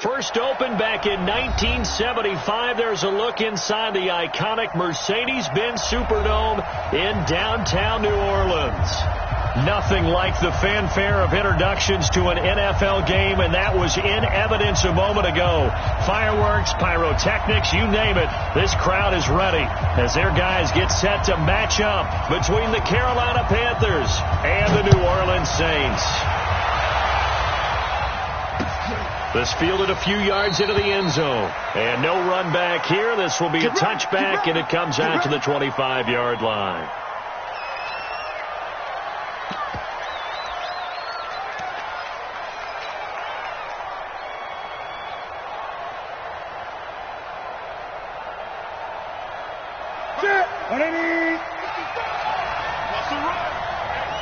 First opened back in 1975. There's a look inside the iconic Mercedes-Benz Superdome in downtown New Orleans. Nothing like the fanfare of introductions to an NFL game, and that was in evidence a moment ago. Fireworks, pyrotechnics, you name it. This crowd is ready as their guys get set to match up between the Carolina Panthers and the New Orleans Saints. This fielded a few yards into the end zone. And no run back here. This will be a touchback, and it comes out to the 25-yard line.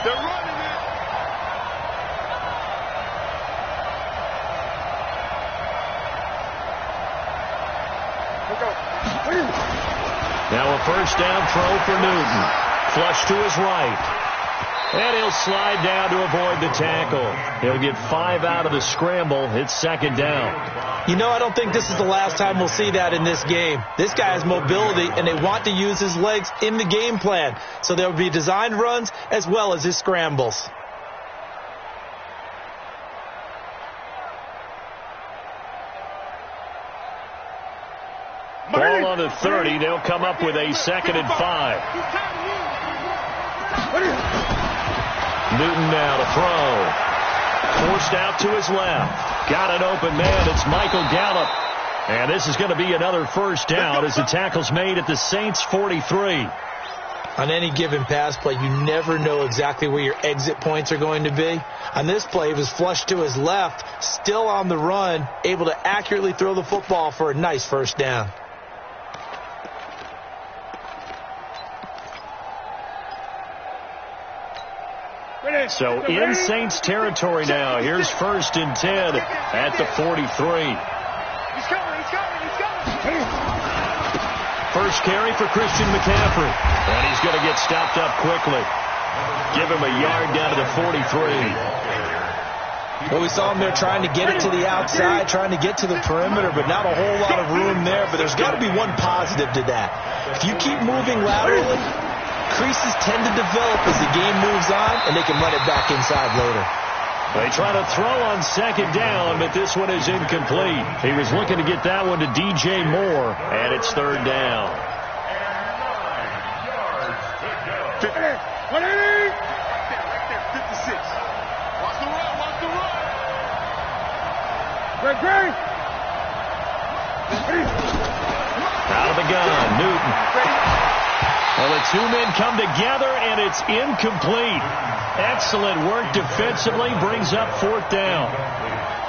They're running it. Now a first down throw for Newton. Flush to his right. And he'll slide down to avoid the tackle. He'll get 5 out of the scramble. It's second down. You know, I don't think this is the last time we'll see that in this game. This guy has mobility, and they want to use his legs in the game plan. So there will be designed runs as well as his scrambles. Ball on the 30. They'll come up with a second and 5. Newton now to throw. Forced out to his left. Got an open man. It's Michael Gallup. And this is going to be another first down as the tackle's made at the Saints' 43. On any given pass play, you never know exactly where your exit points are going to be. On this play, it was flushed to his left, still on the run, able to accurately throw the football for a nice first down. So in Saints territory now. Here's first and 10 at the 43. He's coming. First carry for Christian McCaffrey. And he's going to get stopped up quickly. Give him a yard down to the 43. Well, we saw him there trying to get it to the outside, trying to get to the perimeter, but not a whole lot of room there. But there's got to be one positive to that. If you keep moving laterally, creases tend to develop as the game moves on, and they can run it back inside later. They try to throw on second down, but this one is incomplete. He was looking to get that one to DJ Moore, and it's third down. 56. Watch the run. Great. Out of the gun, Newton. Well, the two men come together, and it's incomplete. Excellent work defensively, brings up fourth down.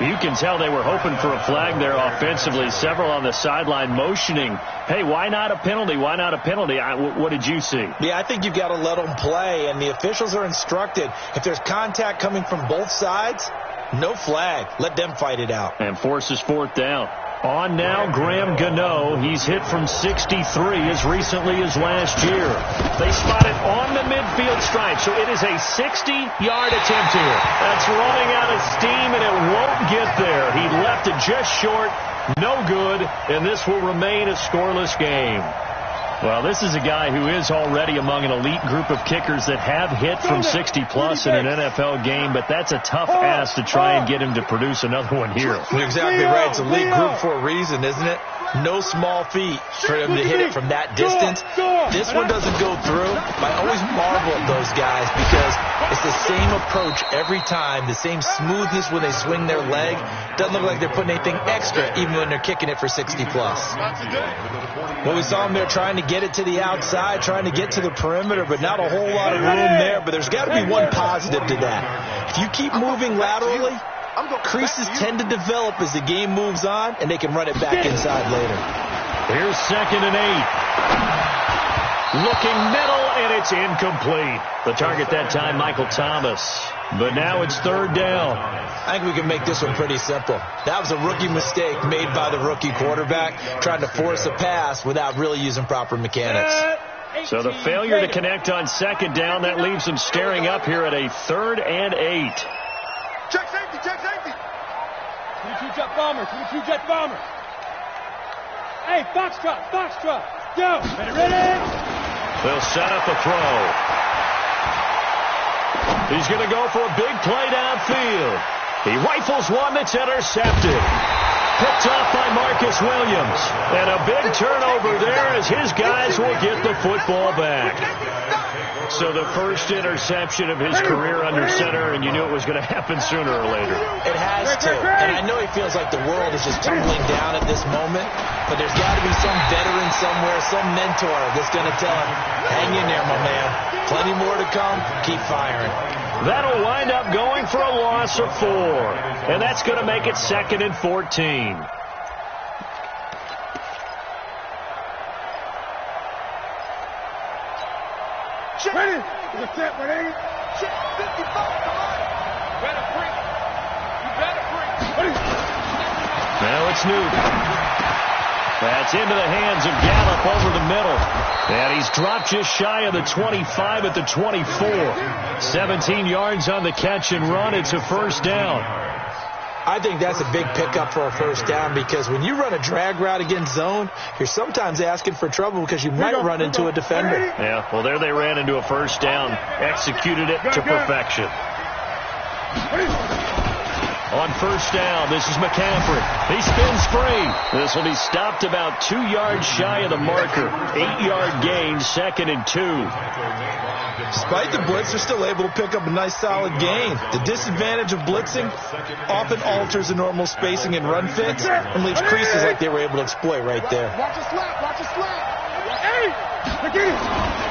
You can tell they were hoping for a flag there offensively. Several on the sideline motioning, hey, why not a penalty? Why not a penalty? What did you see? Yeah, I think you've got to let them play, and the officials are instructed. If there's contact coming from both sides, no flag. Let them fight it out. And forces fourth down. On now, Graham Gano. He's hit from 63 as recently as last year. They spot it on the midfield stripe, so it is a 60-yard attempt here. That's running out of steam, and it won't get there. He left it just short, no good, and this will remain a scoreless game. Well, this is a guy who is already among an elite group of kickers that have hit from 60-plus in an NFL game, but that's a tough ask to try and get him to produce another one here. You're exactly right. It's a elite group for a reason, isn't it? No small feat for him to hit it from that distance. This one doesn't go through. I always marvel at those guys because it's the same approach every time, the same smoothness when they swing their leg. Doesn't look like they're putting anything extra even when they're kicking it for 60-plus. Well, we saw him there trying to get it to the outside, trying to get to the perimeter, but not a whole lot of room there. But there's got to be one positive to that. If you keep moving laterally, creases tend to develop as the game moves on, and they can run it back inside later. Here's second and 8. Looking middle, and it's incomplete. The target that time, Michael Thomas. But now it's third down. I think we can make this one pretty simple. That was a rookie mistake made by the rookie quarterback, trying to force a pass without really using proper mechanics. So the failure to connect on second down, that leaves them staring up here at a 3rd and 8. Check safety. jet bomber. 22 jet bomber. Hey, Foxtrot. Go. Ready? They'll set up the throw. He's going to go for a big play downfield. He rifles one that's intercepted. Picked off by Marcus Williams. And a big turnover there as his guys will get the football back. So the first interception of his career under center, and you knew it was going to happen sooner or later. It has to. And I know he feels like the world is just tumbling down at this moment, but there's got to be some veteran somewhere, some mentor that's going to tell him, hang in there, my man. Plenty more to come. Keep firing. That'll wind up going for a loss of 4. And that's going to make it 2nd and 14. Ready? Is it set? Ready? 55, come on. Better break. You better break. Ready? Now it's Newton. That's into the hands of Gallup over the middle. And he's dropped just shy of the 25 at the 24. 17 yards on the catch and run. It's a first down. I think that's a big pickup for a first down because when you run a drag route against zone, you're sometimes asking for trouble because you might run into a defender. Yeah, well, there they ran into a first down. Executed it to perfection. On first down, this is McCaffrey. He spins free. This will be stopped about 2 yards shy of the marker. 8-yard gain, 2nd and 2. Despite the blitz, they're still able to pick up a nice solid gain. The disadvantage of blitzing often alters the normal spacing and run fits and leaves creases like they were able to exploit right there. Watch a slap. Watch a slap. Hey! Look at it.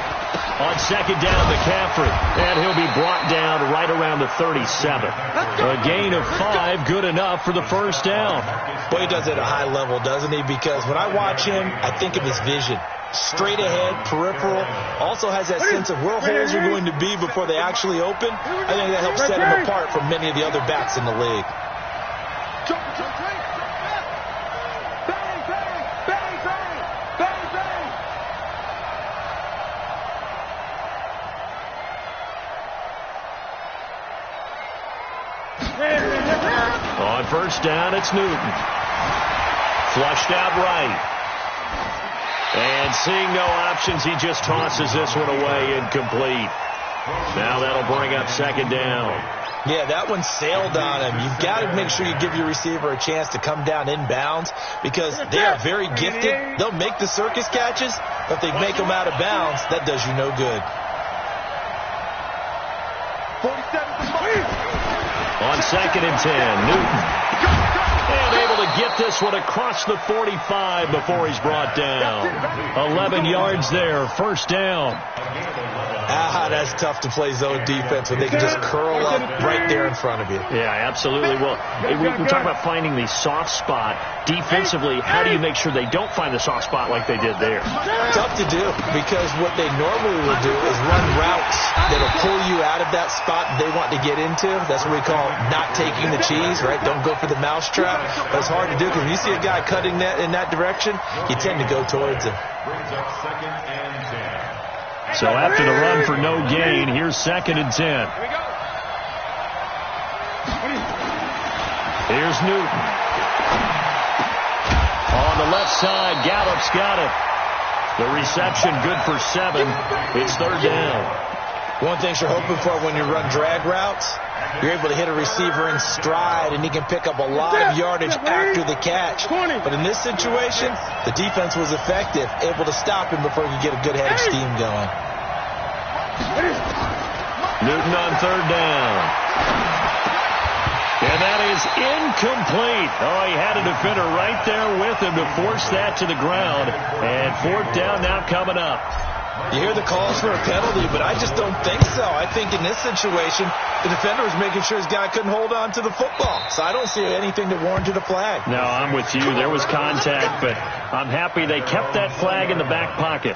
On second down, McCaffrey. And he'll be brought down right around the 37. A gain of 5, good enough for the first down. Boy, he does it at a high level, doesn't he? Because when I watch him, I think of his vision. Straight ahead, peripheral. Also has that sense of where holes are going to be before they actually open. I think that helps set him apart from many of the other backs in the league. On first down, it's Newton. Flushed out right. And seeing no options, he just tosses this one away incomplete. Now that'll bring up second down. Yeah, that one sailed on him. You've got to make sure you give your receiver a chance to come down inbounds because they are very gifted. They'll make the circus catches, but if they make them out of bounds, that does you no good. 47. On second and 10, Newton. And able to get this one across the 45 before he's brought down. 11 yards there, first down. That's tough to play zone defense when they can just curl up right there in front of you. Yeah, absolutely. Well, we're talking about finding the soft spot. Defensively, how do you make sure they don't find the soft spot like they did there? Tough to do because what they normally will do is run routes that'll pull you out of that spot they want to get into. That's what we call not taking the cheese, right? Don't go for the mousetrap. But it's hard to do because when you see a guy cutting that in that direction, you tend to go towards him. So after the run for no gain, here's second and 10. Here's Newton. On the left side, Gallup's got it. The reception good for 7. It's third down. One thing you're hoping for when you run drag routes, you're able to hit a receiver in stride, and he can pick up a lot of yardage after the catch. But in this situation, the defense was effective, able to stop him before he could get a good head of steam going. Newton on third down. And that is incomplete. Oh, he had a defender right there with him to force that to the ground. And fourth down now coming up. You hear the calls for a penalty, but I just don't think so. I think in this situation, the defender was making sure his guy couldn't hold on to the football. So I don't see anything that warranted a flag. No, I'm with you. There was contact, but I'm happy they kept that flag in the back pocket.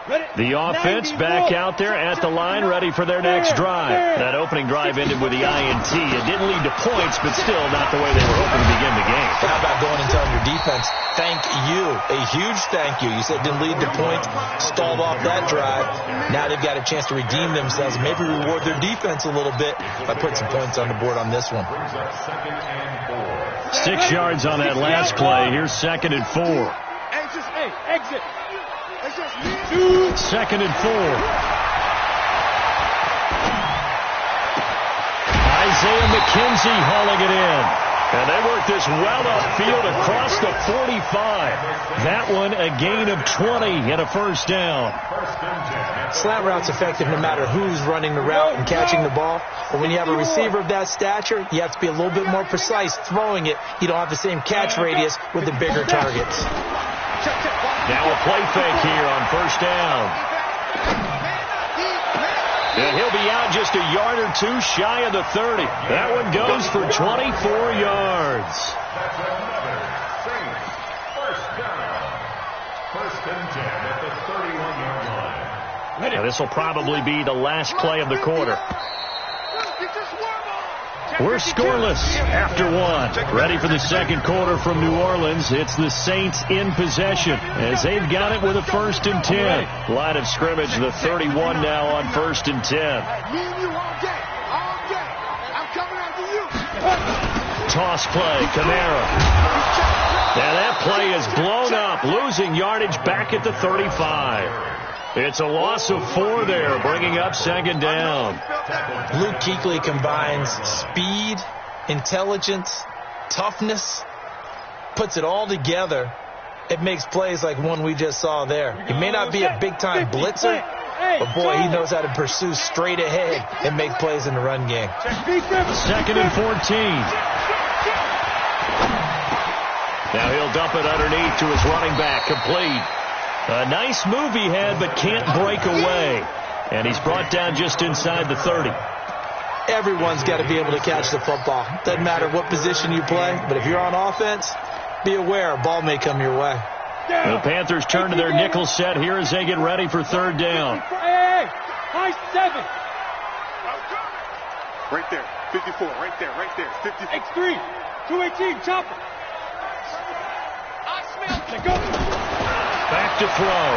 The offense back out there at the line, ready for their next drive. That opening drive ended with the INT. It didn't lead to points, but still not the way they were hoping to begin the game. How about going and telling your defense, thank you, a huge thank you. You said it didn't lead to points, stalled off that drive. Now they've got a chance to redeem themselves, maybe reward their defense a little bit by putting some points on the board on this one. 6 yards on that last play. Here's 2nd and 4. Exit. 2nd and 4. Isaiah McKenzie hauling it in. And they work this well upfield across the 45. That one a gain of 20 and a first down. Slant route's effective no matter who's running the route and catching the ball. But when you have a receiver of that stature, you have to be a little bit more precise throwing it. You don't have the same catch radius with the bigger targets. Now a play fake here on first down. And he'll be out just a yard or two shy of the 30. That one goes for 24 yards. First and 10 at the 31-yard line. Now this will probably be the last play of the quarter. We're scoreless after one. Ready for the second quarter from New Orleans. It's the Saints in possession as they've got it with a 1st and 10. Line of scrimmage, the 31 now on 1st and 10. Me and you all day. All day. I'm coming after you. Toss play, Kamara. Now that play is blown up, losing yardage back at the 35. It's a loss of 4 there, bringing up 2nd down. Luckk313 combines speed, intelligence, toughness, puts it all together. It makes plays like one we just saw there. He may not be a big-time blitzer, but boy, he knows how to pursue straight ahead and make plays in the run game. 2nd and 14. Now he'll dump it underneath to his running back, complete. A nice move he had, but can't break away. And he's brought down just inside the 30. Everyone's got to be able to catch the football. Doesn't matter what position you play, but if you're on offense, be aware a ball may come your way. The Panthers turn to their nickel set here as they get ready for 3rd down. High 7. Right there. 54. Right there. 54. X3. 218. Chopper. Go. Back to throw.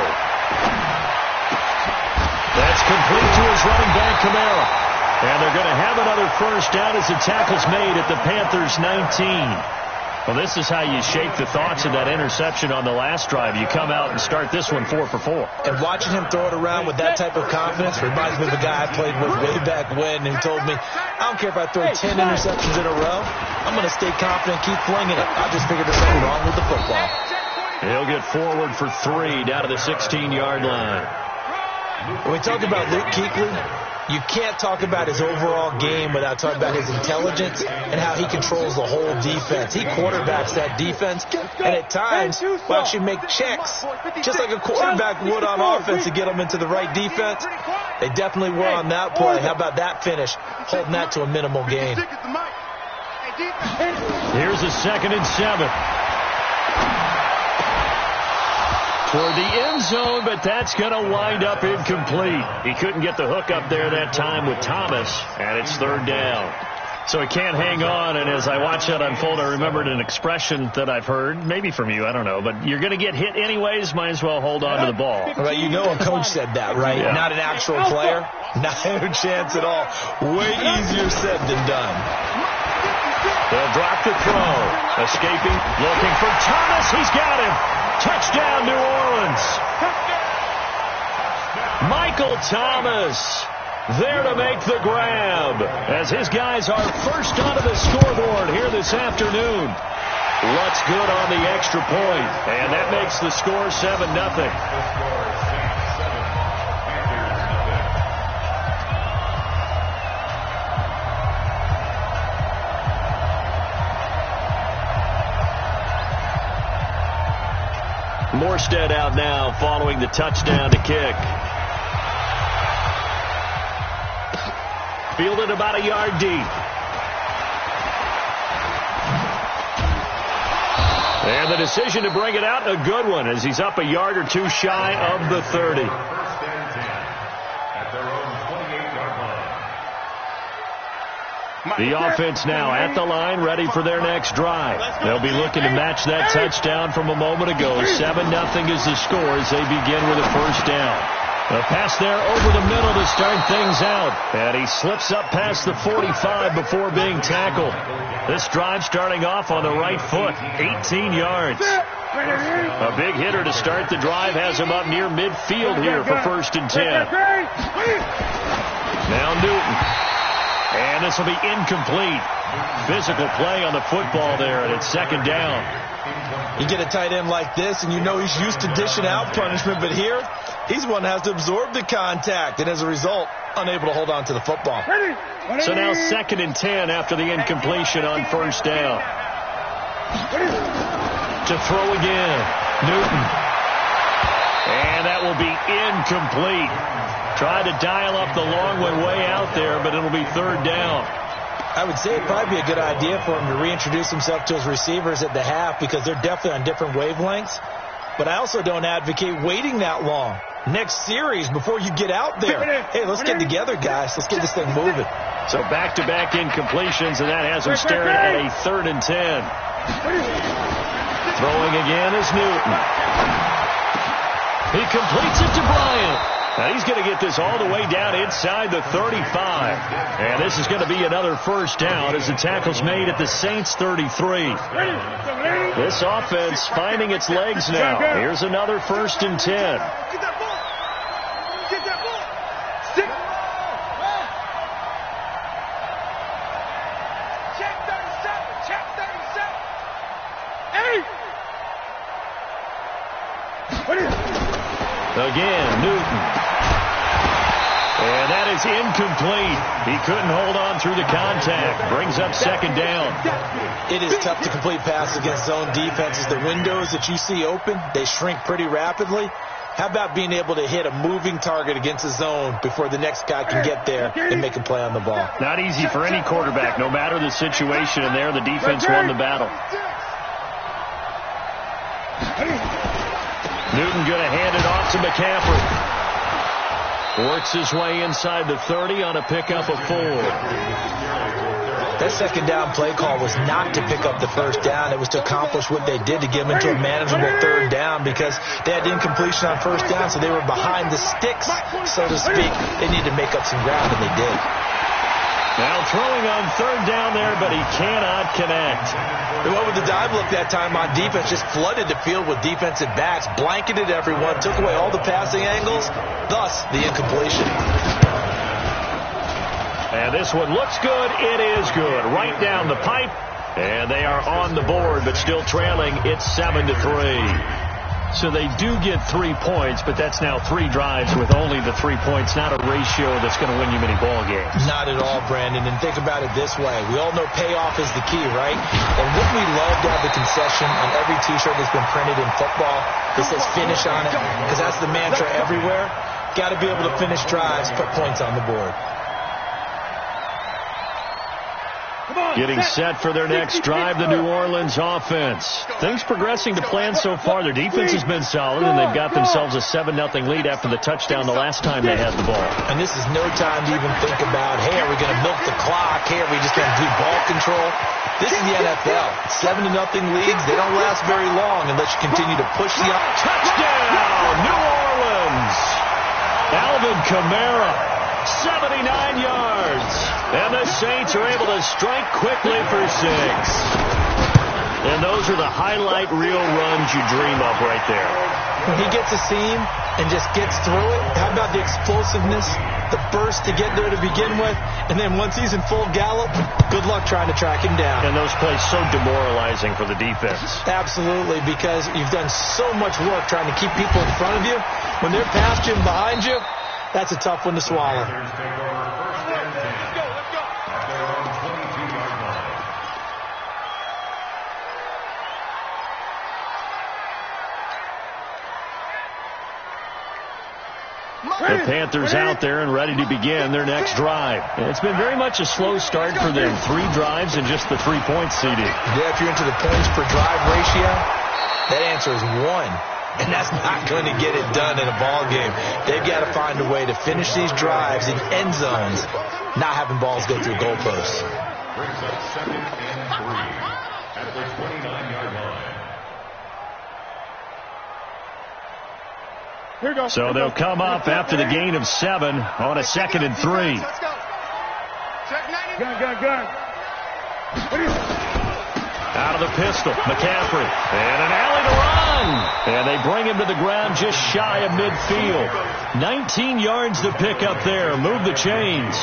That's complete to his running back, Kamara. And they're going to have another first down as the tackle's made at the Panthers' 19. Well, this is how you shake the thoughts of that interception on the last drive. You come out and start this one 4 for 4. And watching him throw it around with that type of confidence reminds me of a guy I played with way back when who told me, I don't care if I throw 10 interceptions in a row. I'm going to stay confident, keep flinging it. I just figured there's something wrong with the football. He'll get forward for 3 down to the 16-yard line. When we talk about Luckk313, you can't talk about his overall game without talking about his intelligence and how he controls the whole defense. He quarterbacks that defense, and at times will actually make checks, just like a quarterback would on offense to get them into the right defense. They definitely were on that play. How about that finish, holding that to a minimal gain. Here's a 2nd and 7. Toward the end zone, but that's going to wind up incomplete. He couldn't get the hook up there that time with Thomas, and it's 3rd down. So he can't hang on, and as I watch that unfold, I remembered an expression that I've heard, maybe from you, I don't know, but you're going to get hit anyways, might as well hold on to the ball. Well, you know a coach said that, right? Yeah. Not an actual player. Not a chance at all. Way easier said than done. They'll drop the throw. Escaping, looking for Thomas. He's got him. Touchdown, New Orleans. Michael Thomas there to make the grab as his guys are first onto the scoreboard here this afternoon. Lutz good on the extra point, and that makes the score 7-0. Morstead out now following the touchdown to kick. Fielded about a yard deep. And the decision to bring it out, a good one, as he's up a yard or two shy of the 30. The offense now at the line, ready for their next drive. They'll be looking to match that touchdown from a moment ago. 7-0 is the score as they begin with a first down. A pass there over the middle to start things out. And he slips up past the 45 before being tackled. This drive starting off on the right foot, 18 yards. A big hitter to start the drive has him up near midfield here for 1st and 10. Now Newton. And this will be incomplete. Physical play on the football there, and it's 2nd down. You get a tight end like this, and you know he's used to dishing out punishment, but here, he's the one that has to absorb the contact, and as a result, unable to hold on to the football. So now 2nd and 10 after the incompletion on 1st down. To throw again, Newton. And that will be incomplete. Tried to dial up the long one way out there, but it'll be 3rd down. I would say it'd probably be a good idea for him to reintroduce himself to his receivers at the half because they're definitely on different wavelengths. But I also don't advocate waiting that long. Next series before you get out there. Hey, let's get together, guys. Let's get this thing moving. So back-to-back incompletions, and that has him staring at a 3rd and 10. Throwing again is Newton. He completes it to Bryant. Now he's going to get this all the way down inside the 35. And this is going to be another first down as the tackle's made at the Saints 33. This offense finding its legs now. Here's another 1st and 10. Get that ball. Get that ball. Stick. Check 37. Check 37. Hey. Again, Newton. And that is incomplete. He couldn't hold on through the contact. Brings up 2nd down. It is tough to complete passes against zone defenses. The windows that you see open, they shrink pretty rapidly. How about being able to hit a moving target against a zone before the next guy can get there and make a play on the ball? Not easy for any quarterback, no matter the situation. And there, the defense won the battle. Newton going to hand it off to McCaffrey. Works his way inside the 30 on a pickup of 4. That 2nd down play call was not to pick up the 1st down. It was to accomplish what they did to get them into a manageable 3rd down because they had incompletion on 1st down, so they were behind the sticks, so to speak. They needed to make up some ground, and they did. Now throwing on 3rd down there, but he cannot connect. And what with the dive look that time on defense, just flooded the field with defensive backs, blanketed everyone, took away all the passing angles, thus the incompletion. And this one looks good. It is good. Right down the pipe. And they are on the board, but still trailing. It's 7-3. So they do get 3 points, but that's now 3 drives with only the 3 points, not a ratio that's going to win you many ball games. Not at all, Brandon. And think about it this way. We all know payoff is the key, right? And wouldn't we love to have the concession on every T-shirt that's been printed in football that says finish on it? Because that's the mantra everywhere. Got to be able to finish drives, put points on the board. Getting set for their next drive, the New Orleans offense. Things progressing to plan so far. Their defense has been solid, and they've got themselves a 7-0 lead after the touchdown the last time they had the ball. And this is no time to even think about, hey, are we going to milk the clock? Hey, are we just going to do ball control? This is the NFL. 7-0 leads, they don't last very long unless you continue to push the touchdown, New Orleans. Alvin Kamara. 79 yards. And the Saints are able to strike quickly for 6. And those are the highlight reel runs you dream of right there. When he gets a seam and just gets through it, how about the explosiveness, the burst to get there to begin with, and then once he's in full gallop, good luck trying to track him down. And those plays so demoralizing for the defense. Absolutely, because you've done so much work trying to keep people in front of you. When they're past you and behind you, that's a tough one to swallow. The Panthers out there and ready to begin their next drive. It's been very much a slow start for them. 3 drives and just the 3-point seeding. Yeah, if you're into the points per drive ratio, that answer is 1. And that's not going to get it done in a ball game. They've got to find a way to finish these drives in end zones, not having balls go through goalposts. Brings up 2nd and 3 at the 29-yard line. So they'll come up after the gain of 7 on a 2nd and 3. Let's go. Check 90. Gun. Out of the pistol, McCaffrey. And an alley to run. And they bring him to the ground just shy of midfield. 19 yards to pick up there. Move the chains.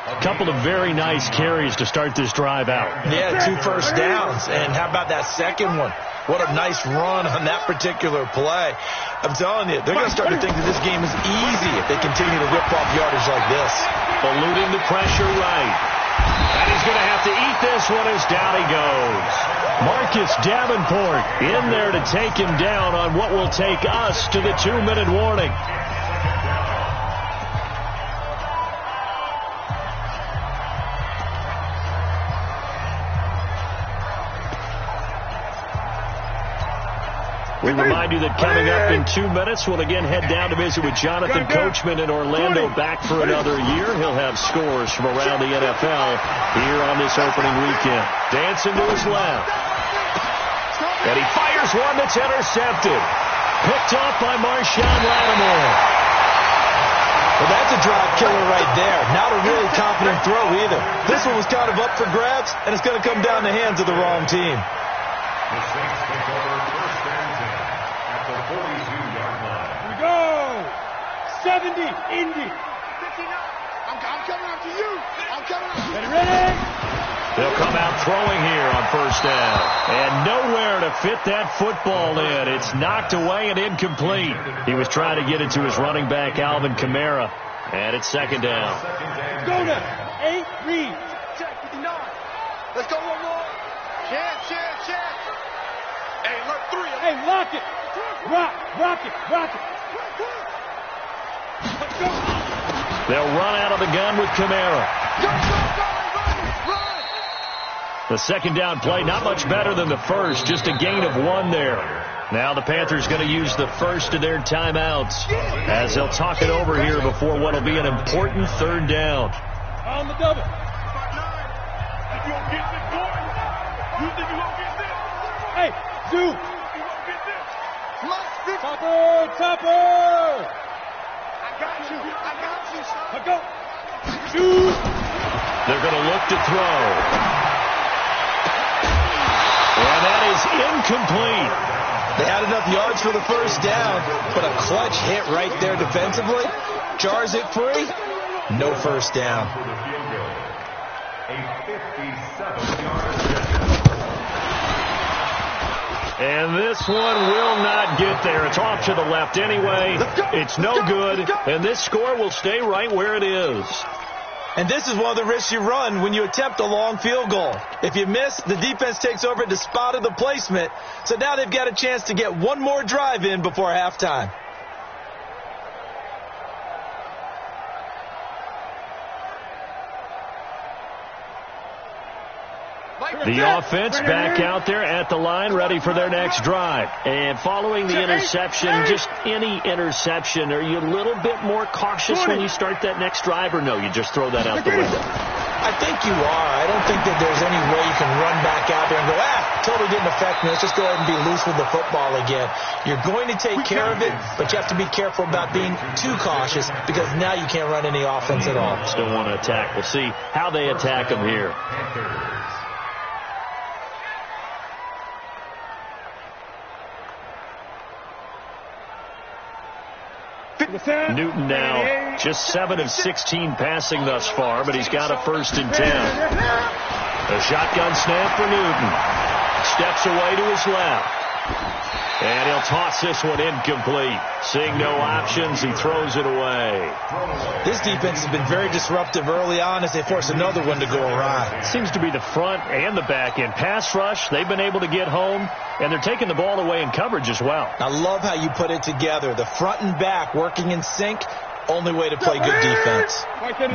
A couple of very nice carries to start this drive out. Yeah, 2 first downs. And how about that second one? What a nice run on that particular play. I'm telling you, they're going to start to think that this game is easy if they continue to rip off yardage like this. Eluding the pressure right. And he's going to have to eat this one as down he goes. Marcus Davenport in there to take him down on what will take us to the 2-minute warning. We remind you that coming up in 2 minutes, we'll again head down to visit with Jonathan Coachman in Orlando, back for another year. He'll have scores from around the NFL here on this opening weekend. Dancing to his left. And he fires one that's intercepted. Picked off by Marshawn Lattimore. Well, that's a drive killer right there. Not a really confident throw either. This one was kind of up for grabs, and it's going to come down the hands of the wrong team. The Saints take over 1st and 10 at the 42-yard line. Here we go. 70, Indy. 59. I'm coming after you. I'm coming after you. Ready? They'll come out throwing here on 1st down. And nowhere to fit that football in. It's knocked away and incomplete. He was trying to get it to his running back, Alvin Kamara. And it's 2nd down. Let's go now. 8 reads. Check 59. Let's go one more. Chance. Hey, Luckk3. Hey, lock it. Rock it. Let's go. They'll run out of the gun with Kamara. Run. The 2nd down play, not much better than the first, just a gain of 1 there. Now the Panthers going to use the first of their timeouts as they'll talk it over here before what will be an important 3rd down. On the double. You gonna get this, boy? You think you gonna get this? Hey, Zoo. You gonna get this? Come on, speak. Topper. I got you, son. Let's go. Shoot. They're going to look to throw. And that is incomplete. They had enough yards for the 1st down, but a clutch hit right there defensively jars it free. No 1st down. A 57-yard And this one will not get there. It's off to the left anyway. It's no good. And this score will stay right where it is. And this is one of the risks you run when you attempt a long field goal. If you miss, the defense takes over at the spot of the placement. So now they've got a chance to get one more drive in before halftime. The offense back out there at the line, ready for their next drive. And following the interception, just any interception, are you a little bit more cautious when you start that next drive, or no, you just throw that out the window? I think you are. I don't think that there's any way you can run back out there and go, totally didn't affect me. Let's just go ahead and be loose with the football again. You're going to take care of it, but you have to be careful about being too cautious because now you can't run any offense at all. Still want to attack. We'll see how they attack them here. Newton now just 7 of 16 passing thus far, but he's got a 1st and 10. A shotgun snap for Newton. Steps away to his left. And he'll toss this one incomplete. Seeing no options, he throws it away. This defense has been very disruptive early on as they force another one to go awry. Seems to be the front and the back end. Pass rush, they've been able to get home, and they're taking the ball away in coverage as well. I love how you put it together. The front and back working in sync, only way to play good defense.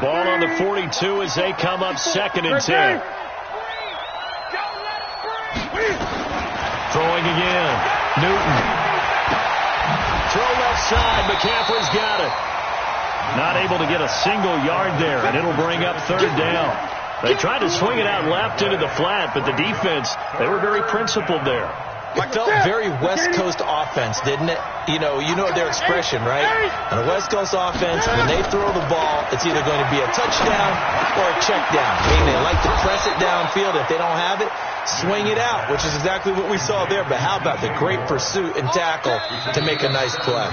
Ball on the 42 as they come up 2nd and 10. Throwing again. Newton. Throw left side. McCaffrey's got it. Not able to get a single yard there, and it'll bring up 3rd down. They tried to swing it out left into the flat, but the defense, they were very principled there. It felt very West Coast offense, didn't it? You know their expression, right? On a West Coast offense, when they throw the ball, it's either going to be a touchdown or a check down. Meaning they like to press it downfield. If they don't have it, swing it out, which is exactly what we saw there. But how about the great pursuit and tackle to make a nice play?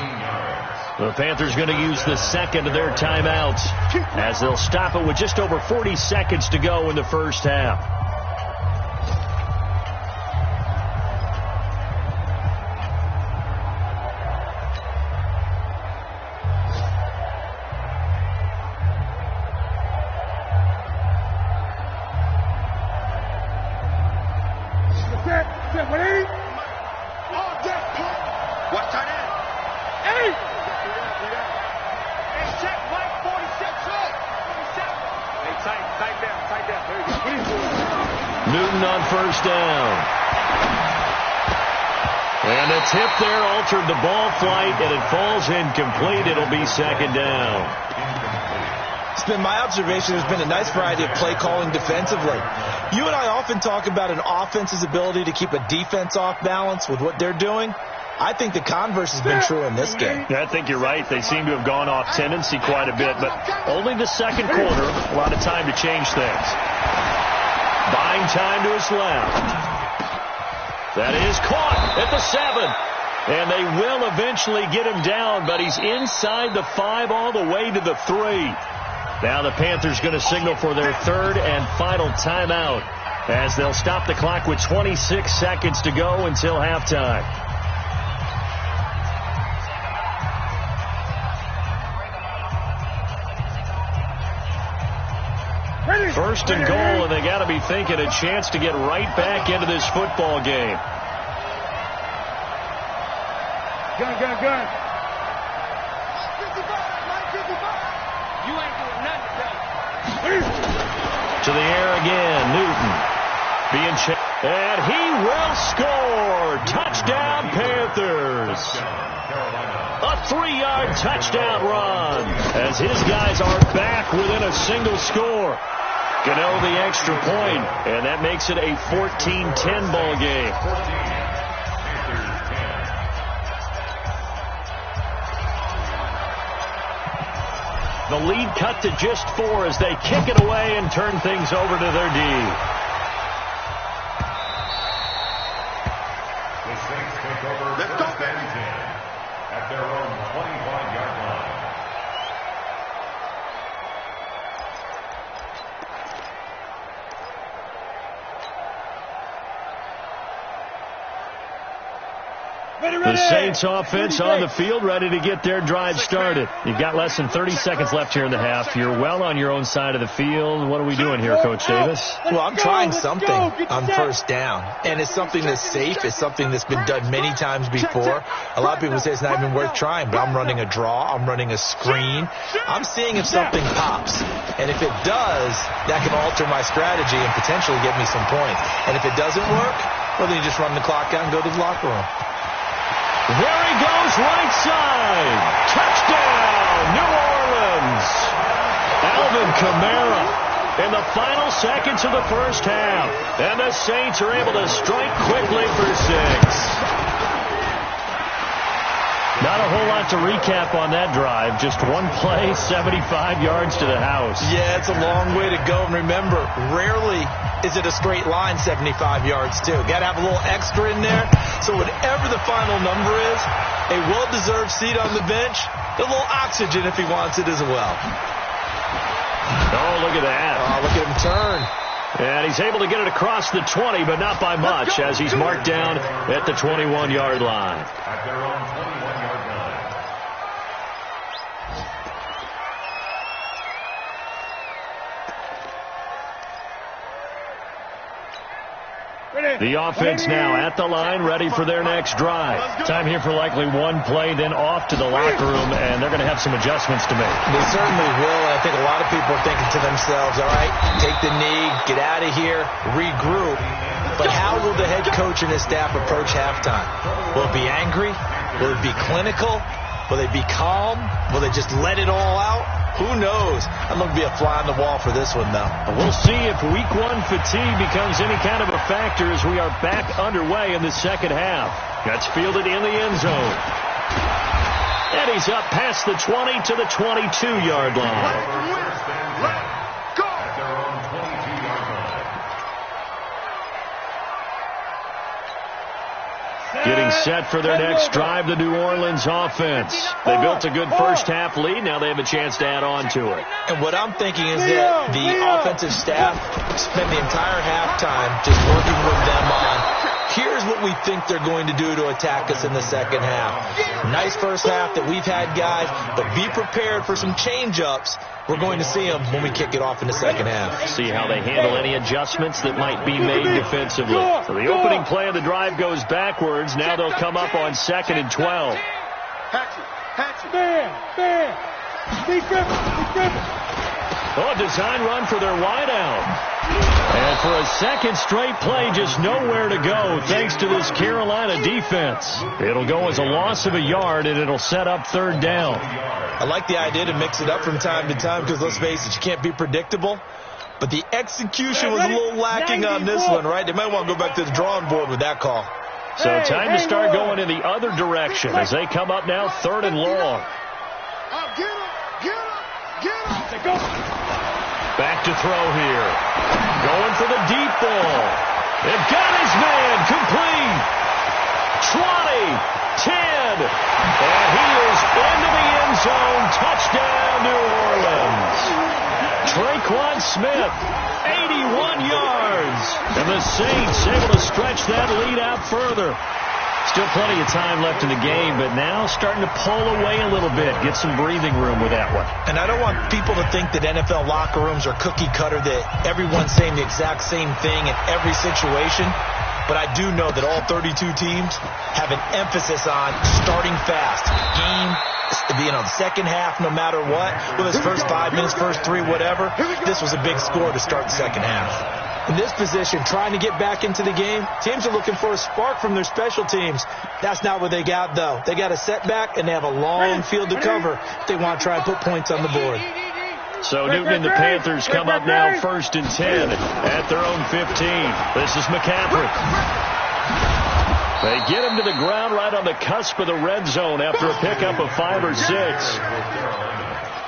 The Panthers going to use the second of their timeouts as they'll stop it with just over 40 seconds to go in the first half. Watch tight end. Hey! Hey, check, Mike, 46. Hey, tight down. There you go. Newton on 1st down. And a tip there altered the ball flight, and it falls incomplete. It'll be 2nd down. It's been my observation there's been a nice variety of play calling defensively. You and I often talk about an offense's ability to keep a defense off balance with what they're doing. I think the converse has been true in this game. Yeah, I think you're right. They seem to have gone off tendency quite a bit, but only the 2nd quarter, a lot of time to change things. Buying time to his left. That is caught at the 7. And they will eventually get him down, but he's inside the 5 all the way to the 3. Now the Panthers going to signal for their 3rd and final timeout as they'll stop the clock with 26 seconds to go until halftime. First and goal, and they got to be thinking a chance to get right back into this football game. Gun. You ain't doing nothing, To the air again, Newton. Being checked, and he will score. Touchdown, Panthers. A 3-yard touchdown run as his guys are back within a single score. Gano the extra point, and that makes it a 14-10 ball game. The lead cut to just 4 as they kick it away and turn things over to their D. The Saints take over first and 10 at their own 25-yard line. The Saints offense on the field, ready to get their drive started. You've got less than 30 seconds left here in the half. You're well on your own side of the field. What are we doing here, Coach Davis? Well, I'm trying something on 1st down, and it's something that's safe. It's something that's been done many times before. A lot of people say it's not even worth trying, but I'm running a draw. I'm running a screen. I'm seeing if something pops, and if it does, that can alter my strategy and potentially get me some points. And if it doesn't work, well, then you just run the clock out and go to the locker room. There he goes, right side. Touchdown, New Orleans. Alvin Kamara in the final seconds of the first half. And the Saints are able to strike quickly for 6. Not a whole lot to recap on that drive. Just one play, 75 yards to the house. Yeah, it's a long way to go. And remember, rarely is it a straight line 75 yards, too. Got to have a little extra in there. So whatever the final number is, a well-deserved seat on the bench, a little oxygen if he wants it as well. Oh, look at that. Oh, look at him turn. And he's able to get it across the 20, but not by much, as he's marked down at the 21-yard line. At their own 21-yard line. The offense now at the line, ready for their next drive. Time here for likely one play, then off to the locker room, and they're going to have some adjustments to make. They certainly will, and I think a lot of people are thinking to themselves, all right, take the knee, get out of here, regroup. But how will the head coach and his staff approach halftime? Will it be angry? Will it be clinical? Will they be calm? Will they just let it all out? Who knows? I'm going to be a fly on the wall for this one, though. We'll see if week one fatigue becomes any kind of a factor as we are back underway in the second half. That's fielded in the end zone. And he's up past the 20 to the 22-yard line. Getting set for their next drive, the New Orleans offense. They built a good first-half lead. Now they have a chance to add on to it. And what I'm thinking is that the offensive staff spent the entire halftime just working with them on, here's what we think they're going to do to attack us in the second half. Nice first half that we've had, guys, but be prepared for some change-ups. We're going to see them when we kick it off in the second half. See how they handle any adjustments that might be made defensively. So the opening play of the drive goes backwards. Now they'll come up on 2nd and 12. Oh, a design run for their wideout. And for a second straight play, just nowhere to go thanks to this Carolina defense. It'll go as a loss of a yard, and it'll set up 3rd down. I like the idea to mix it up from time to time because, let's face it, you can't be predictable. But the execution was a little lacking on this one, right? They might want to go back to the drawing board with that call. So time to start going in the other direction as they come up now 3rd and long. Back to throw here. Going for the deep ball. They've got his man complete. 20, 10, and he is into the end zone. Touchdown, New Orleans. Traquan Smith, 81 yards. And the Saints able to stretch that lead out further. Still plenty of time left in the game, but now starting to pull away a little bit. Get some breathing room with that one. And I don't want people to think that NFL locker rooms are cookie cutter, that everyone's saying the exact same thing in every situation. But I do know that all 32 teams have an emphasis on starting fast. Game, the second half, no matter what. Whether it's first 5 minutes, first 3, whatever. This was a big score to start the second half. In this position, trying to get back into the game, teams are looking for a spark from their special teams. That's not what they got, though. They got a setback, and they have a long field to cover if they want to try and put points on the board. So Newton and the Panthers come up now 1st and 10 at their own 15. This is McCaffrey. They get him to the ground right on the cusp of the red zone after a pickup of 5 or 6.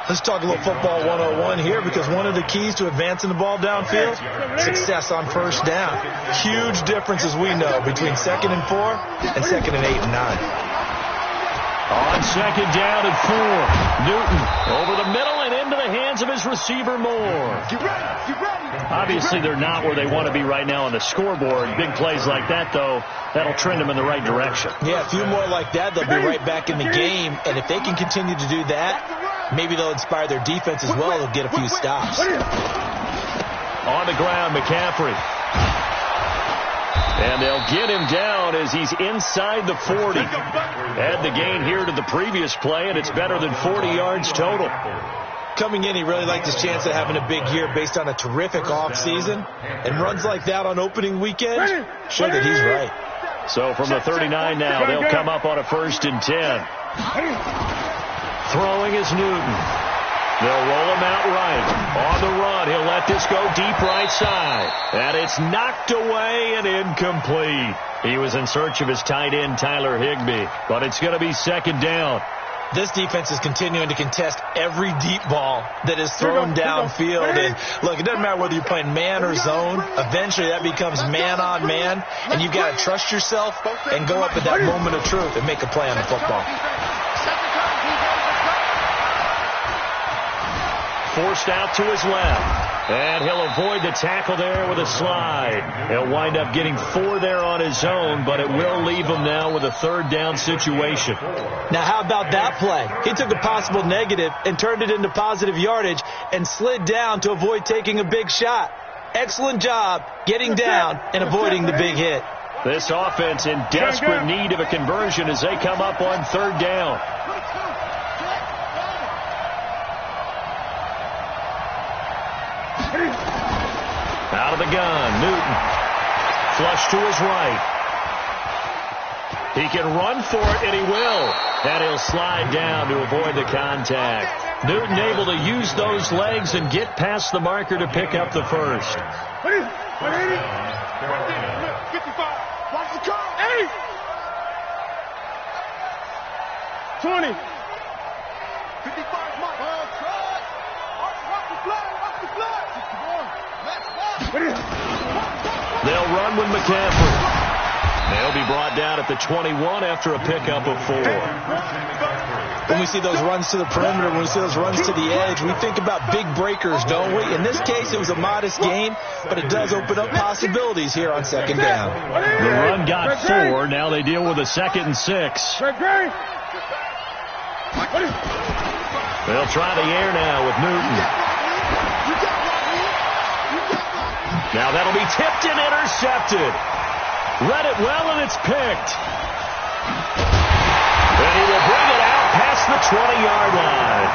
Let's talk a little football 101 here, because one of the keys to advancing the ball downfield, success on first down. Huge difference, as we know, between 2nd and 4 and 2nd and 8 and 9. On 2nd down and 4, Newton over the middle and into the hands of his receiver Moore. Obviously, they're not where they want to be right now on the scoreboard. Big plays like that, though, that'll trend them in the right direction. Yeah, a few more like that, they'll be right back in the game. And if they can continue to do that, maybe they'll inspire their defense as well. They'll get a few stops. On the ground, McCaffrey. And they'll get him down as he's inside the 40. Add the gain here to the previous play, and it's better than 40 yards total. Coming in, he really liked his chance of having a big year based on a terrific offseason. And runs like that on opening weekend show that he's right. So from the 39 now, they'll come up on a 1st and 10. Throwing is Newton. They'll roll him out right. On the run, he'll let this go deep right side. And it's knocked away and incomplete. He was in search of his tight end, Tyler Higbee. But it's going to be 2nd down. This defense is continuing to contest every deep ball that is thrown downfield. And look, it doesn't matter whether you're playing man or zone. Eventually that becomes man on man. And you've got to trust yourself and go up at that moment of truth and make a play on the football. Forced out to his left. And he'll avoid the tackle there with a slide. He'll wind up getting 4 there on his own, but it will leave him now with a 3rd down situation. Now, how about that play? He took a possible negative and turned it into positive yardage and slid down to avoid taking a big shot. Excellent job getting down and avoiding the big hit. This offense in desperate need of a conversion as they come up on 3rd down. Out of the gun, Newton. Flush to his right. He can run for it, and he will. And he'll slide down to avoid the contact. Newton able to use those legs and get past the marker to pick up the first. 20. 55, Mike. They'll run with McCaffrey. They'll be brought down at the 21 after a pickup of 4. When we see those runs to the perimeter, when we see those runs to the edge, we think about big breakers, don't we? In this case, it was a modest gain, but it does open up possibilities here on 2nd down. The run got 4. Now they deal with a 2nd and 6. They'll try the air now with Newton. Now that'll be tipped and intercepted. Read it well, and it's picked. And he will bring it out past the 20-yard line.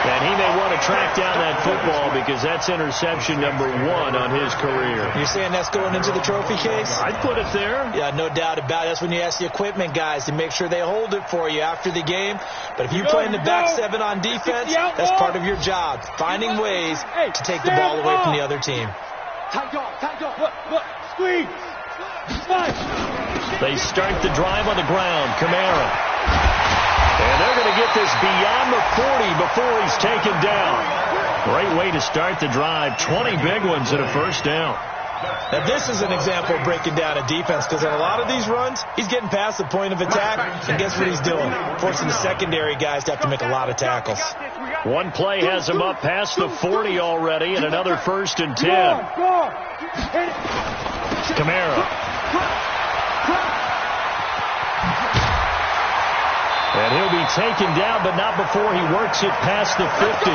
And he may want to track down that football because that's interception number 1 on his career. You're saying that's going into the trophy case? I'd put it there. Yeah, no doubt about it. That's when you ask the equipment guys to make sure they hold it for you after the game. But if you play in the back 7 on defense, that's part of your job, finding ways to take the ball away from the other team. Tight dog. Look, squeeze. Slide. They start the drive on the ground. Kamara. And they're going to get this beyond the 40 before he's taken down. Great way to start the drive. 20 big ones and a 1st down. Now, this is an example of breaking down a defense because in a lot of these runs, he's getting past the point of attack, and guess what he's doing? Forcing the secondary guys to have to make a lot of tackles. One play has him up past the 40 already, and another 1st and 10. Kamara. And he'll be taken down, but not before he works it past the 50.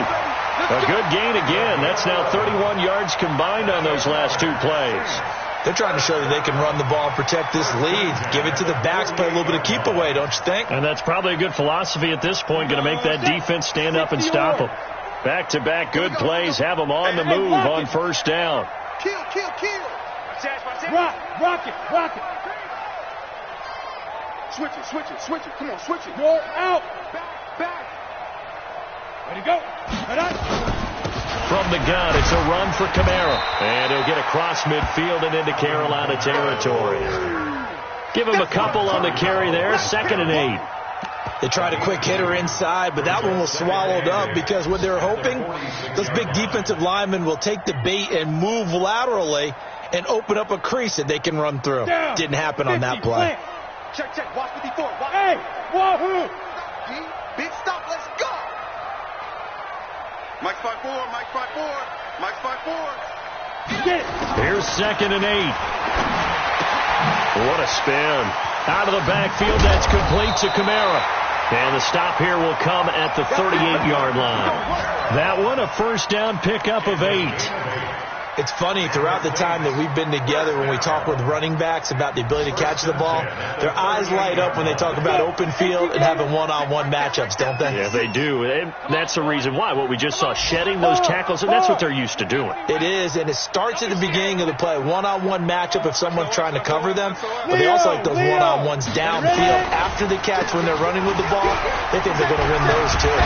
A good gain again. That's now 31 yards combined on those last 2 plays. They're trying to show that they can run the ball and protect this lead. Give it to the backs, play a little bit of keep away, don't you think? And that's probably a good philosophy at this point, going to make that defense stand up and stop them. Back-to-back good plays, have them on the move on 1st down. Kill. Rock it. Switch it. Come on, switch it. Go out. Back. Ready to go. From the gun, it's a run for Kamara. And he'll get across midfield and into Carolina territory. Give him a couple on the carry there. 2nd and 8. They tried a quick hitter inside, but that one was swallowed up because what they're hoping, those big defensive linemen will take the bait and move laterally and open up a crease that they can run through. Didn't happen on that play. Check. Watch 54. Hey, wahoo! Big stop. Let's go. Mike's 5-4. Get it. Here's 2nd and 8. What a spin. Out of the backfield, that's complete to Kamara. And the stop here will come at the 38-yard line. That one, a 1st down pickup of 8. It's funny, throughout the time that we've been together, when we talk with running backs about the ability to catch the ball, their eyes light up when they talk about open field and having one-on-one matchups, don't they? Yeah, they do. And that's the reason why. What we just saw, shedding those tackles, and that's what they're used to doing. It is, and it starts at the beginning of the play. One-on-one matchup if someone's trying to cover them, but they also like those one-on-ones downfield after the catch when they're running with the ball. They think they're going to win those, too.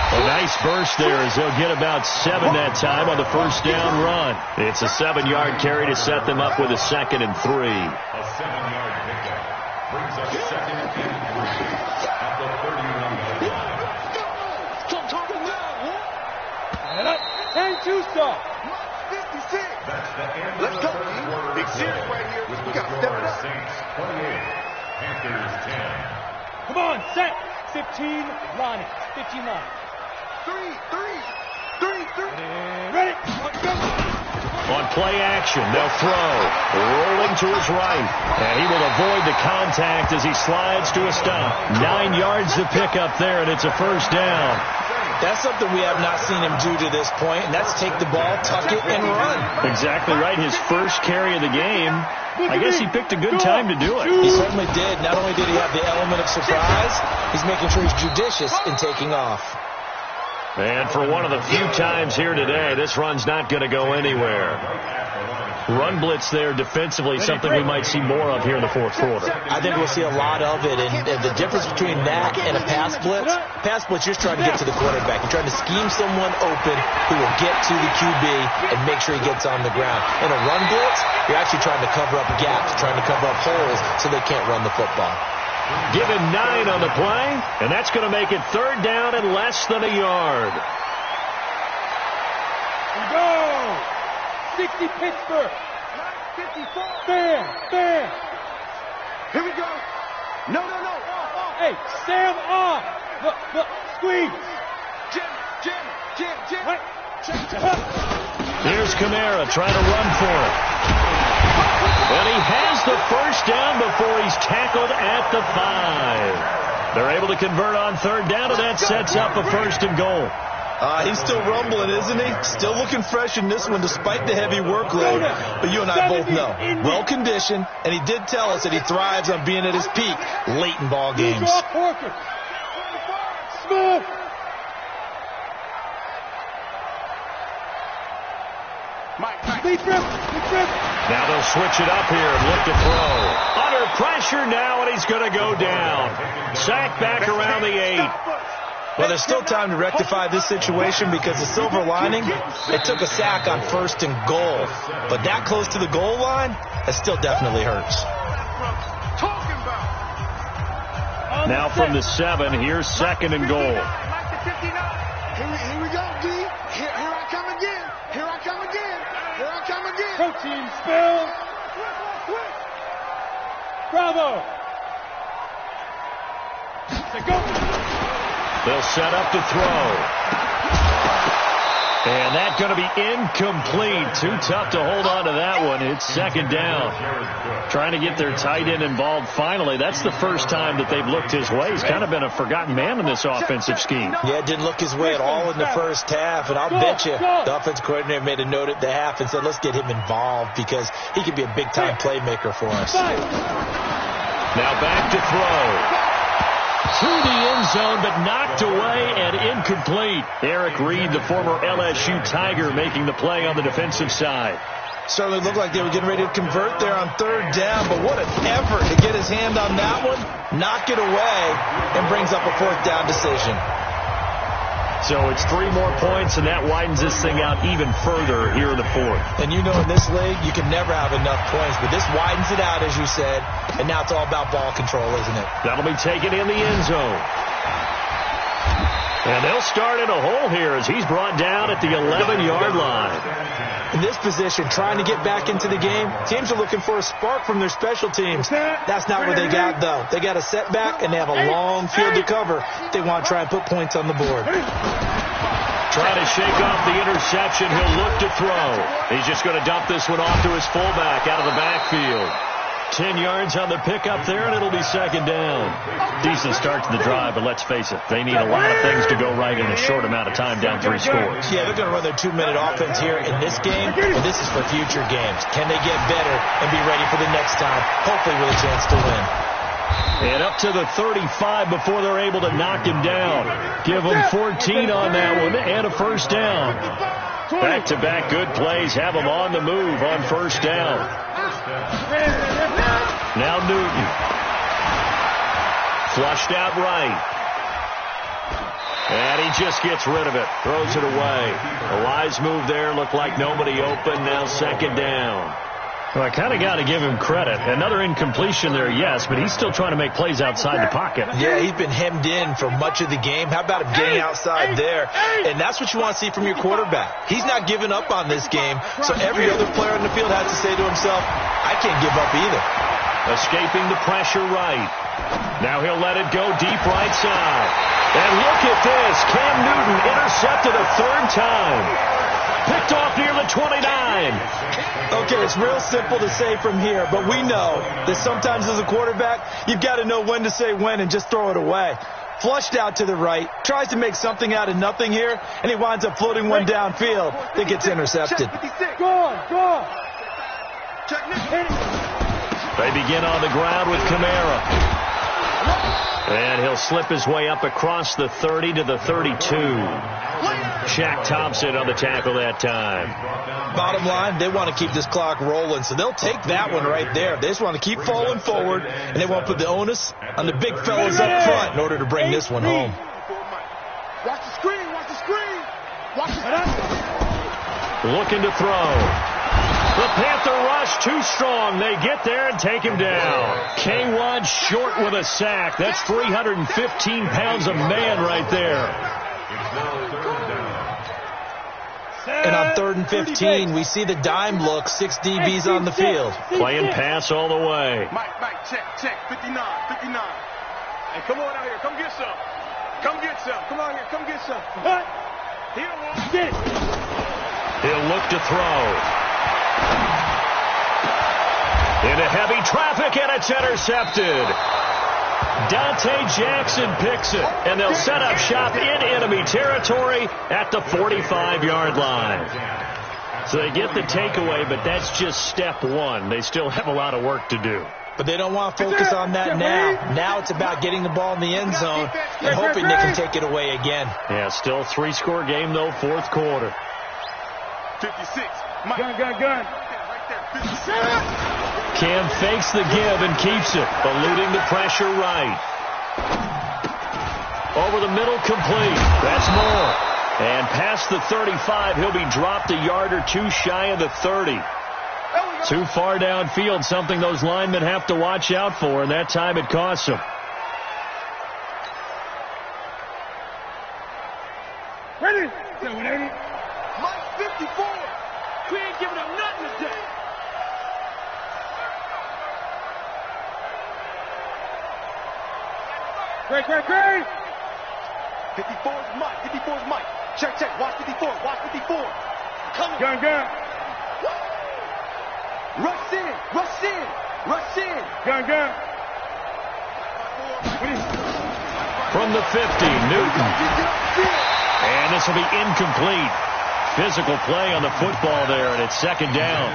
A nice burst there as they'll get about 7 that time on the 1st down run. It's a 7-yard carry to set them up with a 2nd and 3. A 7-yard pickup brings up 2nd and 3 at the 31-yard line. And 2 stop. 56. That's the end of Let's the go, first G. quarter. Big series right here. With We the got to score step it up. Saints 28, Panthers 10. Come on, set. 15 line. 15 line. 3. Ready? On play action, they'll throw. Rolling to his right. And he will avoid the contact as he slides to a stop. 9 yards to pick up there, and it's a first down. That's something we have not seen him do to this point, and that's take the ball, tuck it, and run. Exactly right. His first carry of the game. I guess he picked a good time to do it. He certainly did. Not only did he have the element of surprise, he's making sure he's judicious in taking off. And for one of the few times here today, this run's not going to go anywhere. Run blitz there defensively, something we might see more of here in the fourth quarter. I think we'll see a lot of it, and the difference between that and a pass blitz, you're just trying to get to the quarterback. You're trying to scheme someone open who will get to the QB and make sure he gets on the ground. In a run blitz, you're actually trying to cover up gaps, trying to cover up holes so they can't run the football. Give him 9 on the play, and that's going to make it third down and less than a yard. Here we go. 60 Pittsburgh. 54. Bam. Here we go. No. Hey, Sam off. Look, squeeze. Jim. Right. Here's Kamara trying to run for it. And he has the first down before he's tackled at the 5. They're able to convert on third down, and that sets up a first and goal. He's still rumbling, isn't he? Still looking fresh in this one despite the heavy workload. But you and I both know, well-conditioned, and he did tell us that he thrives on being at his peak late in ball games. Smooth. Now they'll switch it up here and look to throw. Under pressure now, and he's going to go down. Sack back around the 8. Well, there's still time to rectify this situation because the silver lining, it took a sack on first and goal. But that close to the goal line, that still definitely hurts. Now from the 7, here's second and goal. Here we go, D. Here I come again. Protein spill. Bravo. Go. They'll set up to throw. And that's going to be incomplete. Too tough to hold on to that one. It's second down. Trying to get their tight end involved finally. That's the first time that they've looked his way. He's kind of been a forgotten man in this offensive scheme. Yeah, it didn't look his way at all in the first half. And I'll bet you the offensive coordinator made a note at the half and said, let's get him involved because he could be a big-time playmaker for us. Now back to throw. Through the end zone, but knocked away and incomplete. Eric Reed, the former LSU Tiger, making the play on the defensive side. Certainly looked like they were getting ready to convert there on third down, but what an effort to get his hand on that one, knock it away, and brings up a fourth down decision. So it's 3 more points, and that widens this thing out even further here in the fourth. And you know in this league, you can never have enough points, but this widens it out, as you said, and now it's all about ball control, isn't it? That'll be taken in the end zone. And they'll start in a hole here as he's brought down at the 11-yard line. In this position, trying to get back into the game, teams are looking for a spark from their special teams. That's not what they got, though. They got a setback, and they have a long field to cover. They want to try and put points on the board. Trying to shake off the interception. He'll look to throw. He's just going to dump this one off to his fullback out of the backfield. 10 yards on the pickup there, and it'll be second down. Decent start to the drive, but let's face it, they need a lot of things to go right in a short amount of time, down 3 scores. Yeah, they're going to run their 2-minute offense here in this game, and this is for future games. Can they get better and be ready for the next time, hopefully with a chance to win? And up to the 35 before they're able to knock him down. Give them 14 on that one and a first down. Back-to-back good plays have them on the move on first down. Now Newton. Flushed out right. And he just gets rid of it. Throws it away. A wise move there. Looked like nobody open. Now second down. Well, I kind of got to give him credit. Another incompletion there, yes, but he's still trying to make plays outside the pocket. Yeah, he's been hemmed in for much of the game. How about him getting outside there? And that's what you want to see from your quarterback. He's not giving up on this game, so every other player on the field has to say to himself, I can't give up either. escaping the pressure right. Now he'll let it go deep right side. And look at this. Cam Newton intercepted a third time. Picked off near the 29. Okay, it's real simple to say from here, but we know that sometimes as a quarterback, you've got to know when to say when and just throw it away. Flushed out to the right, tries to make something out of nothing here, and he winds up floating one downfield that gets intercepted. Go on. They begin on the ground with Kamara. And he'll slip his way up across the 30 to the 32. Shaq Thompson on the tackle that time. Bottom line, they want to keep this clock rolling, so they'll take that one right there. They just want to keep falling forward, and they want to put the onus on the big fellas up front in order to bring this one home. Watch the screen. Looking to throw. The Panther rush too strong. They get there and take him down. K1 short with a sack. That's 315 pounds of man right there. And on 3rd and 15, we see the dime look, 6 DBs on the field. Playing pass all the way. Mike, check. 59. Hey, come on out here. Come get some. Come on here. Come get some. He don't want Get it. He'll look to throw. Into heavy traffic, and it's intercepted. Dante Jackson picks it, and they'll set up shop in enemy territory at the 45-yard line. So they get the takeaway, but that's just step one. They still have a lot of work to do. But they don't want to focus on that now. Now it's about getting the ball in the end zone and hoping they can take it away again. Yeah, still 3-score game, though, 4th quarter. 56. Gun. Cam fakes the give and keeps it, eluding the pressure right. Over the middle, complete. That's more. And past the 35, he'll be dropped a yard or two shy of the 30. Too far downfield, something those linemen have to watch out for, and that time it costs them. Ready? Mike 54. We ain't giving up nothing today. Great. 54's Mike. Check. Watch 54. Coming. Gun. Rush in. Gun. From the 50, Newton. And this will be incomplete. Physical play on the football there, and it's 2nd down.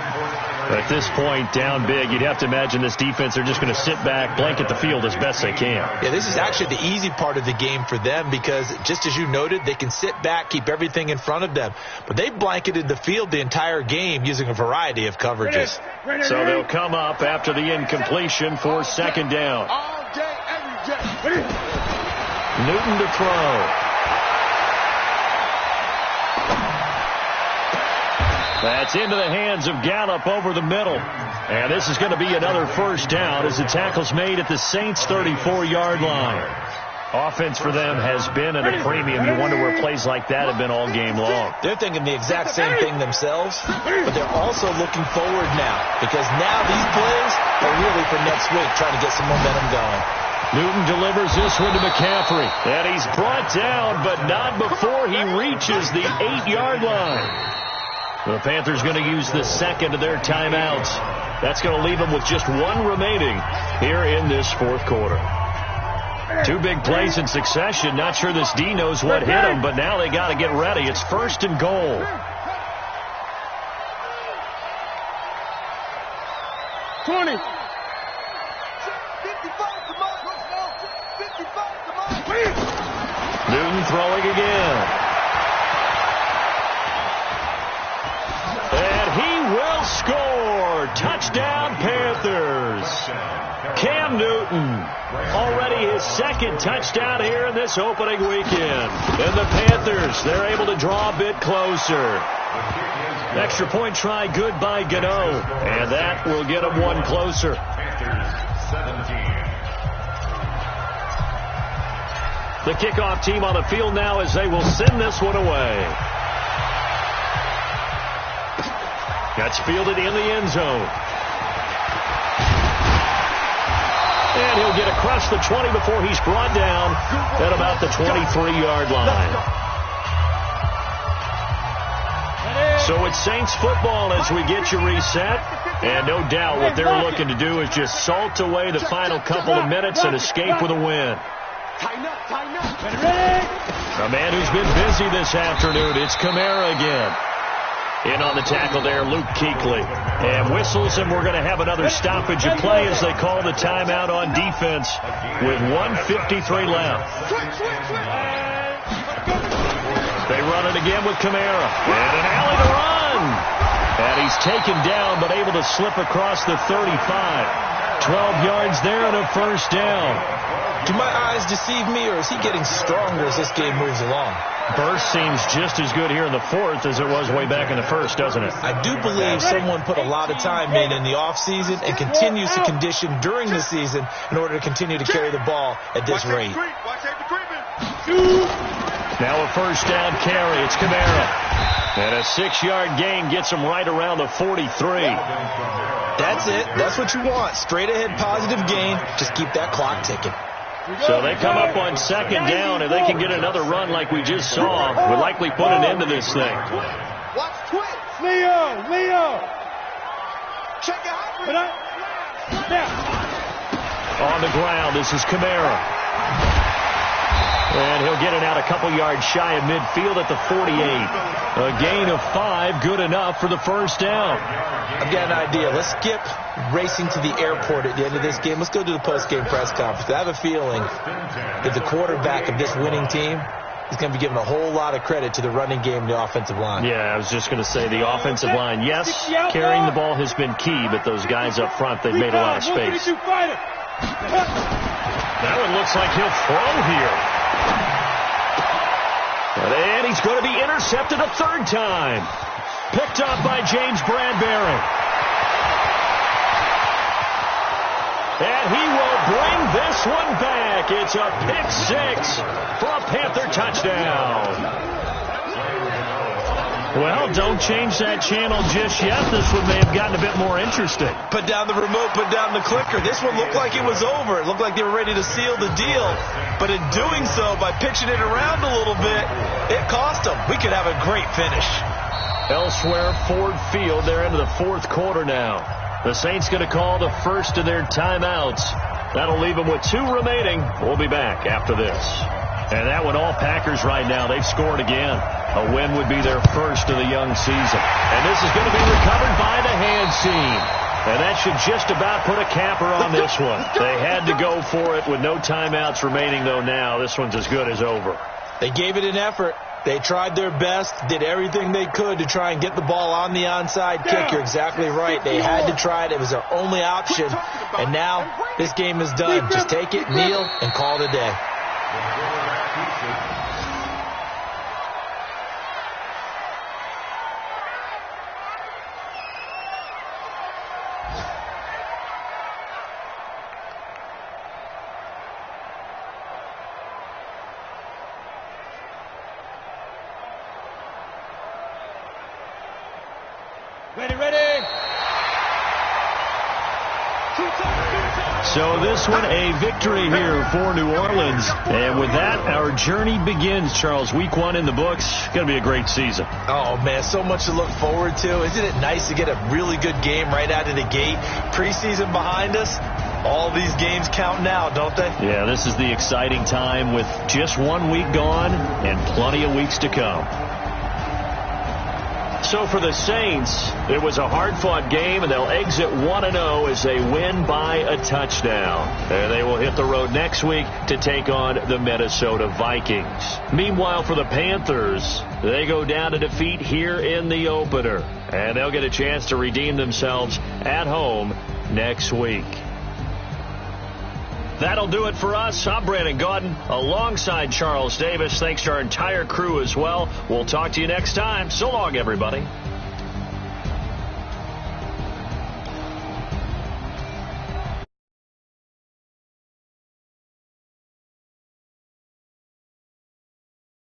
At this point, down big, you'd have to imagine this defense are just going to sit back, blanket the field as best they can. Yeah, this is actually the easy part of the game for them because, just as you noted, they can sit back, keep everything in front of them. But they blanketed the field the entire game using a variety of coverages. So they'll come up after the incompletion for 2nd down. All day, every day. Newton to throw. That's into the hands of Gallup over the middle. And this is going to be another 1st down as the tackle's made at the Saints' 34-yard line. Offense for them has been at a premium. You wonder where plays like that have been all game long. They're thinking the exact same thing themselves, but they're also looking forward now because now these plays are really for next week, trying to get some momentum going. Newton delivers this one to McCaffrey. And he's brought down, but not before he reaches the 8-yard line. The Panthers going to use the 2nd of their timeouts. That's going to leave them with just 1 remaining here in this 4th quarter. 2 big plays in succession. Not sure this D knows what hit him, but now they got to get ready. It's 1st and goal. Newton throwing again. Will score. Touchdown, Panthers. Cam Newton, already his 2nd touchdown here in this opening weekend. And the Panthers, they're able to draw a bit closer. Extra point try good by Gano, and that will get them 1 closer. The kickoff team on the field now as they will send this one away. That's fielded in the end zone. And he'll get across the 20 before he's brought down at about the 23-yard line. So it's Saints football as we get you reset. And no doubt what they're looking to do is just salt away the final couple of minutes and escape with a win. A man who's been busy this afternoon, it's Kamara again. In on the tackle there, Luckk313. And whistles, and we're going to have another stoppage of play as they call the timeout on defense with 1:53 left. They run it again with Kamara. And an alley to run. And he's taken down, but able to slip across the 35. 12 yards there and a first down. Do my eyes deceive me, or is he getting stronger as this game moves along? Burst seems just as good here in the fourth as it was way back in the first, doesn't it? I do believe someone put a lot of time in the offseason and continues to condition during the season in order to continue to carry the ball at this rate. Now a first down carry. It's Kamara. And a 6-yard gain gets him right around the 43. That's it. That's what you want. Straight ahead positive gain. Just keep that clock ticking. So they come up on second down, and they can get another run like we just saw. Would likely put an end to this thing. Leo! Check out. On the ground, this is Kamara. And he'll get it out a couple yards shy of midfield at the 48. A gain of 5, good enough for the first down. I've got an idea. Let's skip racing to the airport at the end of this game. Let's go to the post-game press conference. I have a feeling that the quarterback of this winning team is going to be given a whole lot of credit to the running game and the offensive line. Yeah, I was just going to say the offensive line. Yes, carrying the ball has been key, but those guys up front, they've made a lot of space. That one looks like he'll throw here. And he's going to be intercepted a third time. Picked up by James Bradbury. And he will bring this one back. It's a pick-6 for a Panther touchdown. Well, don't change that channel just yet. This one may have gotten a bit more interesting. Put down the remote, put down the clicker. This one looked like it was over. It looked like they were ready to seal the deal. But in doing so, by pitching it around a little bit, it cost them. We could have a great finish. Elsewhere, Ford Field, they're into the fourth quarter now. The Saints going to call the first of their timeouts. That'll leave them with 2 remaining. We'll be back after this. And that one, all Packers right now. They've scored again. A win would be their first of the young season. And this is going to be recovered by the hand seam. And that should just about put a capper on this one. They had to go for it with no timeouts remaining, though, now. This one's as good as over. They gave it an effort. They tried their best, did everything they could to try and get the ball on the onside kick. You're exactly right. They had to try it. It was their only option. And now this game is done. Just take it, kneel, and call it a day. Ready. So this one, a victory here for New Orleans. And with that, our journey begins, Charles. Week 1 in the books. Going to be a great season. Oh, man, so much to look forward to. Isn't it nice to get a really good game right out of the gate? Preseason behind us. All these games count now, don't they? Yeah, this is the exciting time with just 1 week gone and plenty of weeks to come. So for the Saints, it was a hard-fought game, and they'll exit 1-0 as they win by a touchdown. And they will hit the road next week to take on the Minnesota Vikings. Meanwhile, for the Panthers, they go down to defeat here in the opener. And they'll get a chance to redeem themselves at home next week. That'll do it for us. I'm Brandon Gaudin alongside Charles Davis. Thanks to our entire crew as well. We'll talk to you next time. So long, everybody.